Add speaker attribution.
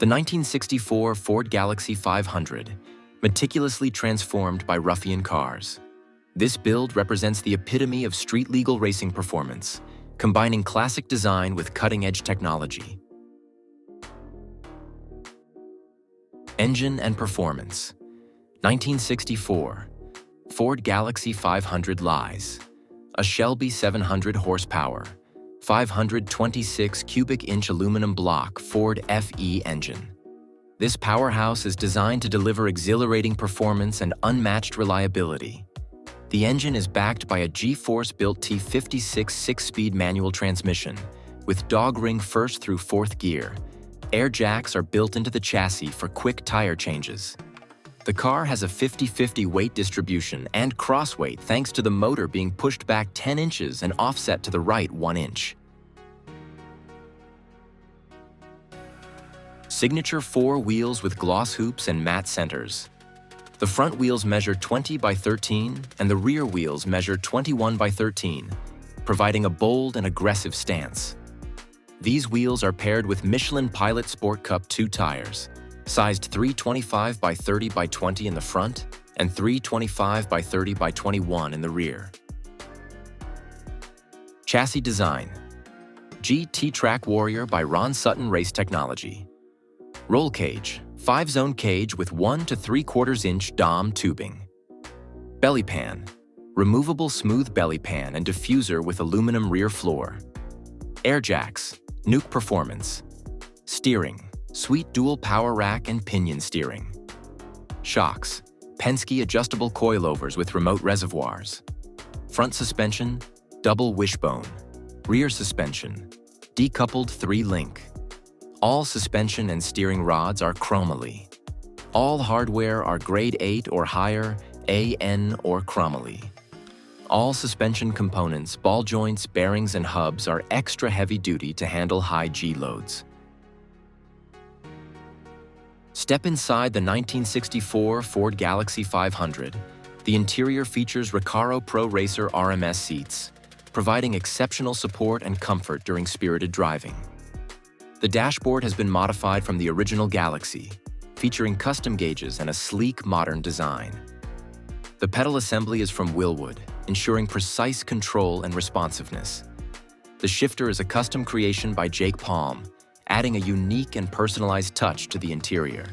Speaker 1: The 1964 Ford Galaxie 500, meticulously transformed by Ruffian Cars. This build represents the epitome of street-legal racing performance, combining classic design with cutting-edge technology. Engine and performance. 1964. Ford Galaxie 500 lies. A Shelby 700 horsepower, 526 cubic inch aluminum block Ford FE engine. This powerhouse is designed to deliver exhilarating performance and unmatched reliability. The engine is backed by a G-force-built T56 six-speed manual transmission with dog ring first through fourth gear. Air jacks are built into the chassis for quick tire changes. The car has a 50-50 weight distribution and cross weight thanks to the motor being pushed back 10 inches and offset to the right 1 inch. Signature 4 wheels with gloss hoops and matte centers. The front wheels measure 20 by 13 and the rear wheels measure 21 by 13, providing a bold and aggressive stance. These wheels are paired with Michelin Pilot Sport Cup 2 tires, sized 325 by 30 by 20 in the front and 325 by 30 by 21 in the rear. Chassis design. GT Track Warrior by Ron Sutton Race Technology. Roll cage, 5-zone cage with 1 to 3/4 inch DOM tubing. Belly pan, removable smooth belly pan and diffuser with aluminum rear floor. Air jacks, Nuke performance. Steering, Sweet dual power rack and pinion steering. Shocks, Penske adjustable coilovers with remote reservoirs. Front suspension, double wishbone. Rear suspension, decoupled 3-link. All suspension and steering rods are chromoly. All hardware are grade 8 or higher, AN or chromoly. All suspension components, ball joints, bearings, and hubs are extra heavy-duty to handle high G loads. Step inside the 1964 Ford Galaxie 500. The interior features Recaro Pro Racer RMS seats, providing exceptional support and comfort during spirited driving. The dashboard has been modified from the original Galaxie, featuring custom gauges and a sleek, modern design. The pedal assembly is from Wilwood, ensuring precise control and responsiveness. The shifter is a custom creation by Jake Palm, adding a unique and personalized touch to the interior.